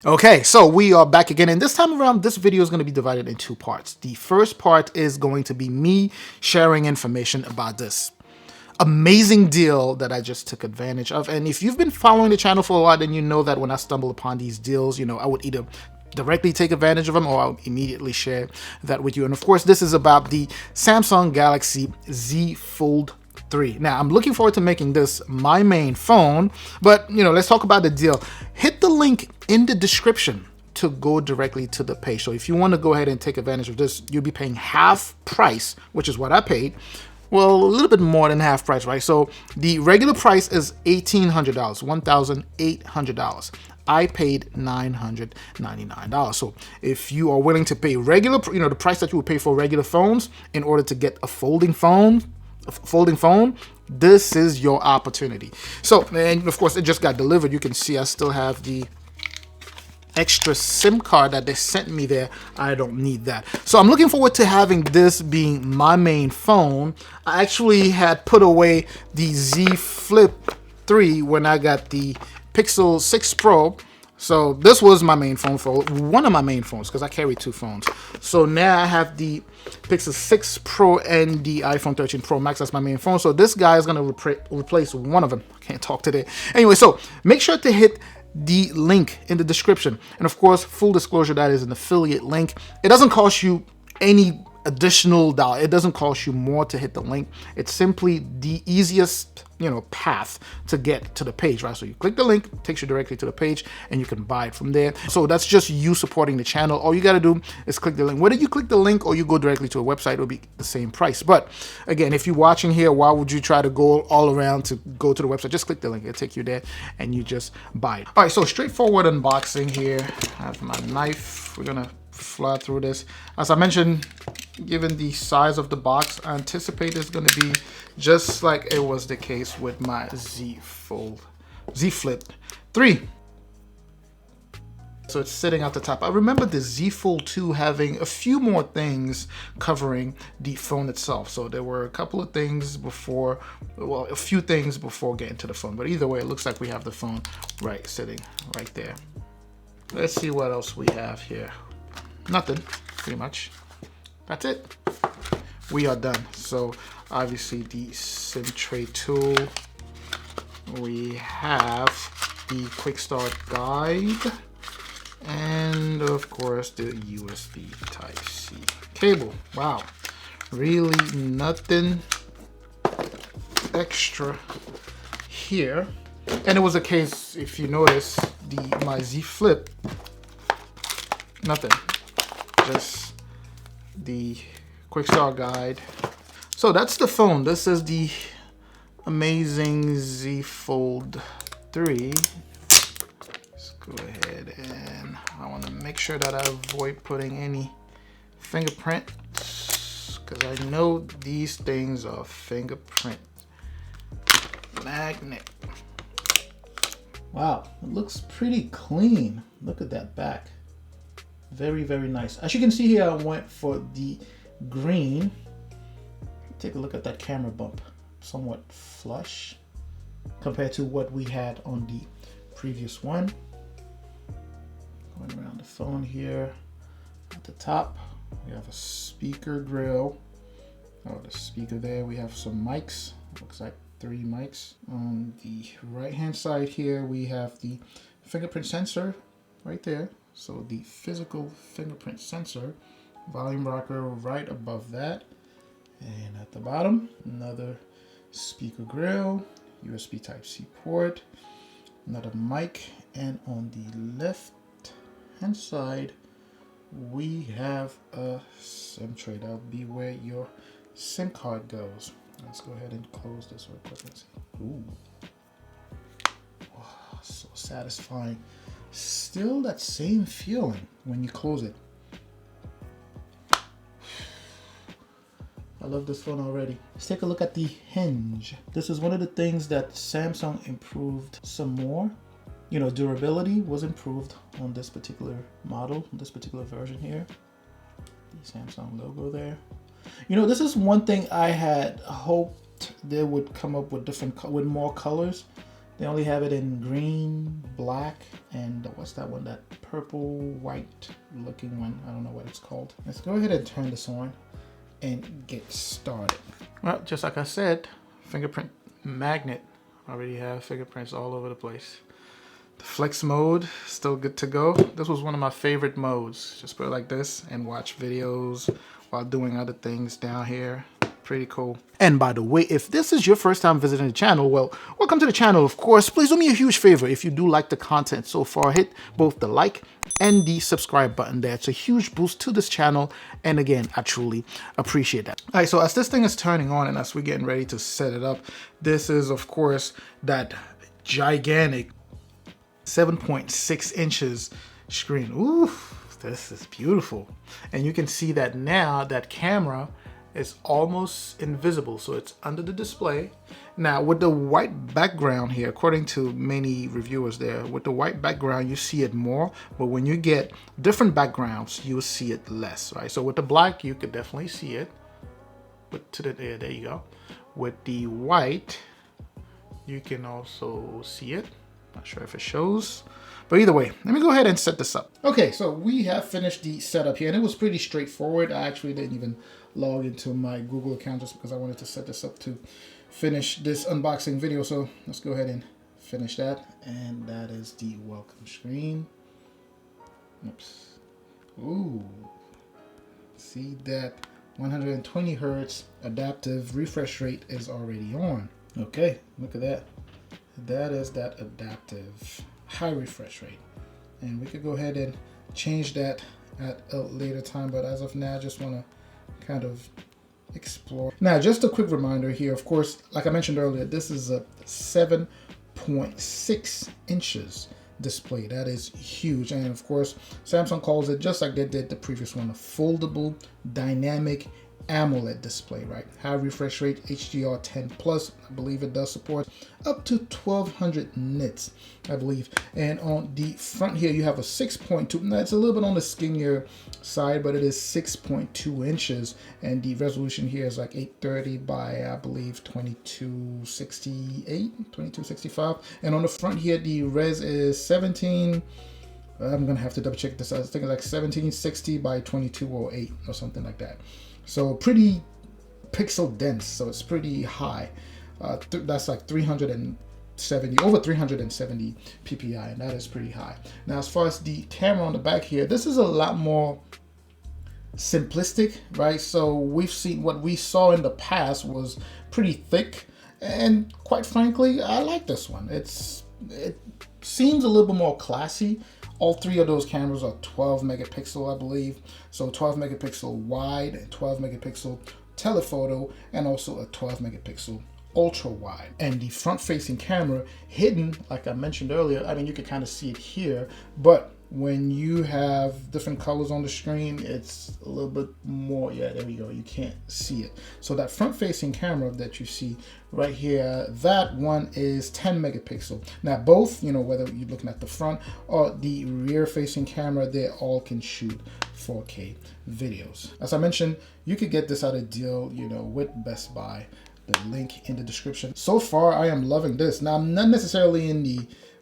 Okay, so we are back again, and this time around, this video is going to be divided in two parts. The first part is going to be me sharing information about this amazing deal that I just took advantage of. And if you've been following the channel for a while, then you know that when I stumble upon these deals, I would either directly take advantage of them or I'll immediately share that with you. And of course, this is about the Samsung Galaxy Z Fold 3. Now, I'm looking forward to making this my main phone, but let's talk about the deal. Hit the link in the description to go directly to the page. So if you want to go ahead and take advantage of this, you'll be paying half price, which is what I paid. Well, a little bit more than half price, right? So the regular price is $1,800, $1,800. I paid $999. So if you are willing to pay regular, the price that you would pay for regular phones in order to get a folding phone, this is your opportunity. So, and of course, it just got delivered. You can see I still have the extra SIM card that they sent me there. I don't need that. So I'm looking forward to having this being my main phone. I actually had put away the Z Flip 3 when I got the Pixel 6 Pro. So this was my main phone, for one of my main phones, because I carry two phones. So now I have the Pixel 6 Pro and the iPhone 13 Pro Max as my main phone. So this guy is going to replace one of them. I can't talk today. Anyway, so make sure to hit the link in the description. And of course, full disclosure, that is an affiliate link. It doesn't cost you any additional dollar. It doesn't cost you more to hit the link. It's simply the easiest path to get to the page, right? So you click the link, it takes you directly to the page, and you can buy it from there. So that's just you supporting the channel. All you got to do is click the link. Whether you click the link or you go directly to a website, it'll be the same price. But again, if you're watching here, why would you try to go all around to go to the website? Just click the link, it'll take you there, and you just buy it. All right, so straightforward unboxing here. I have my knife. We're gonna fly through this. As I mentioned, given the size of the box, I anticipate it's going to be just like it was the case with my Z Flip 3. So it's sitting at the top. I remember the Z Fold 2 having a few more things covering the phone itself. So there were a couple of things before, well, a few things before getting to the phone. But either way, it looks like we have the phone sitting right there. Let's see what else we have here. Nothing, pretty much. That's it. We are done. So obviously the SIM tray tool. We have the quick start guide. And of course the USB Type-C cable. Wow. Really nothing extra here. And it was a case, if you notice, my Z Flip, nothing. Just the quick start guide. So that's the phone. This is the amazing Z Fold 3. Let's go ahead, and I want to make sure that I avoid putting any fingerprints, because I know these things are fingerprint magnet. Wow, it looks pretty clean. Look at that back. Very, very nice. As you can see here, I went for the green. Take a look at that camera bump. Somewhat flush compared to what we had on the previous one. Going around the phone here. At the top, we have a speaker grill. Oh, the speaker there. We have some mics. Looks like 3 mics. On the right-hand side here, we have the fingerprint sensor right there. So the physical fingerprint sensor, volume rocker right above that. And at the bottom, another speaker grill, USB Type-C port, another mic. And on the left hand side, we have a SIM tray. That'll be where your SIM card goes. Let's go ahead and close this real quick and see. Ooh. Wow, so satisfying. Still that same feeling when you close it. I love this phone already. Let's take a look at the hinge. This is one of the things that Samsung improved some more. Durability was improved on this particular model, this particular version here. The Samsung logo there. This is one thing I had hoped they would come up with with more colors. They only have it in green, black, and what's that one? That purple, white looking one. I don't know what it's called. Let's go ahead and turn this on and get started. Well, just like I said, fingerprint magnet. Already have fingerprints all over the place. The flex mode, still good to go. This was one of my favorite modes. Just put it like this and watch videos while doing other things down here. Pretty cool. And by the way, if this is your first time visiting the channel, well, welcome to the channel, of course. Please do me a huge favor. If you do like the content so far, hit both the like and the subscribe button there. It's a huge boost to this channel. And again, I truly appreciate that. All right, so as this thing is turning on and as we're getting ready to set it up, this is, of course, that gigantic 7.6 inches screen. Ooh, this is beautiful. And you can see that now that camera is almost invisible, so it's under the display. Now with the white background here, according to many reviewers there, with the white background you see it more, but when you get different backgrounds you'll see it less, right? So with the black you could definitely see it, but to the there you go. With the white you can also see it. Not sure if it shows, but either way, let me go ahead and set this up. Okay, so we have finished the setup here, and it was pretty straightforward. I actually didn't even log into my Google account just because I wanted to set this up to finish this unboxing video. So let's go ahead and finish that. And that is the welcome screen. Oops. Ooh. See that 120 hertz adaptive refresh rate is already on. Okay, look at that. That is that adaptive high refresh rate. And we could go ahead and change that at a later time, but as of now, I just want to kind of explore. Now, just a quick reminder here, of course, like I mentioned earlier, this is a 7.6 inches display. That is huge. And of course, Samsung calls it, just like they did the previous one, a foldable dynamic AMOLED display, right? High refresh rate, HDR10 plus. I believe it does support up to 1200 nits, I believe. And on the front here, you have a 6.2. Now it's a little bit on the skinnier side, but it is 6.2 inches, and the resolution here is like 830 by I believe 2268, 2265. And on the front here, the res is 17. I'm gonna have to double check this. I think it's like 1760 by 2208 or something like that. So pretty pixel dense, so it's pretty high. That's like 370, over 370 ppi, and that is pretty high. Now, as far as the camera on the back here, this is a lot more simplistic, right? So we've seen, what we saw in the past was pretty thick, and quite frankly, I like this one. It seems a little bit more classy. All three of those cameras are 12 megapixel, I believe. So 12 megapixel wide, 12 megapixel telephoto, and also a 12 megapixel ultra wide. And the front facing camera hidden, like I mentioned earlier, I mean, you can kind of see it here, but when you have different colors on the screen, it's a little bit more, yeah, there we go, you can't see it. So that front facing camera that you see right here, that one is 10 megapixel. Now both, you know, whether you're looking at the front or the rear facing camera, they all can shoot 4K videos. As I mentioned, you could get this at a deal, you know, with Best Buy. The link in the description. So far, I am loving this. Now, I'm not necessarily in the,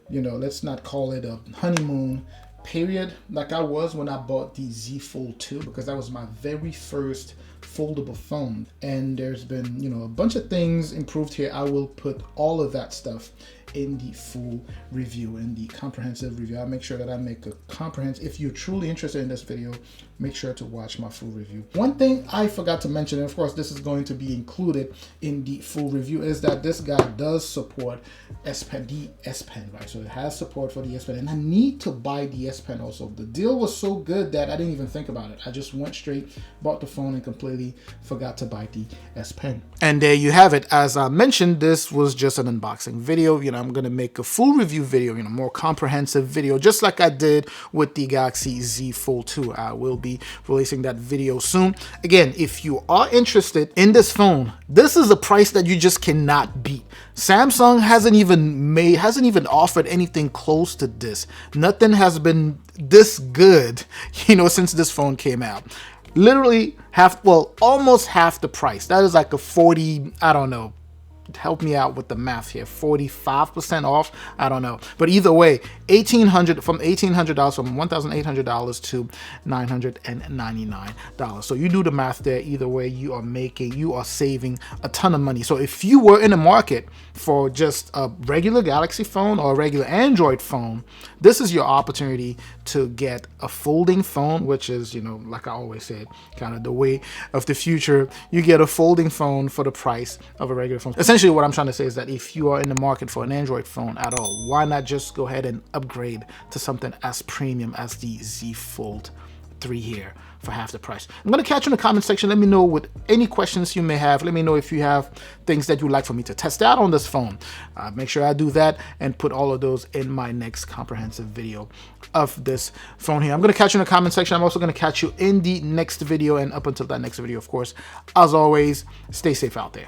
you know, let's not call it a honeymoon period like I was when I bought the Z Fold 2, because that was my very first foldable phone, and there's been, you know, a bunch of things improved here. I will put all of that stuff in the full review, in the comprehensive review. I'll make sure that I make a comprehensive. If you're truly interested in this video, make sure to watch my full review. One thing I forgot to mention, and of course this is going to be included in the full review, is that this guy does support S Pen, the S Pen, right? So it has support for the S Pen, and I need to buy the S Pen also. The deal was so good that I didn't even think about it. I just went straight, bought the phone, and completely forgot to buy the S Pen. And there you have it. As I mentioned, this was just an unboxing video. You know, I'm going to make a full review video, you know, more comprehensive video, just like I did with the Galaxy Z Fold 2. I will be releasing that video soon. Again, if you are interested in this phone, this is a price that you just cannot beat. Samsung hasn't even offered anything close to this. Nothing has been this good, you know, since this phone came out. Literally almost half the price. That is like a 40, I don't know, help me out with the math here. 45% off? I don't know. But either way, $1,800 from $1,800 to $999. So you do the math there. Either way, you are saving a ton of money. So if you were in the market for just a regular Galaxy phone or a regular Android phone, this is your opportunity to get a folding phone, which is, you know, like I always said, kind of the way of the future. You get a folding phone for the price of a regular phone. Essentially what I'm trying to say is that if you are in the market for an Android phone at all, why not just go ahead and upgrade to something as premium as the Z Fold 3 here for half the price. I'm going to catch you in the comment section. Let me know with any questions you may have. Let me know if you have things that you'd like for me to test out on this phone. Make sure I do that and put all of those in my next comprehensive video of this phone here. I'm going to catch you in the comment section. I'm also going to catch you in the next video, and up until that next video, of course, as always, stay safe out there.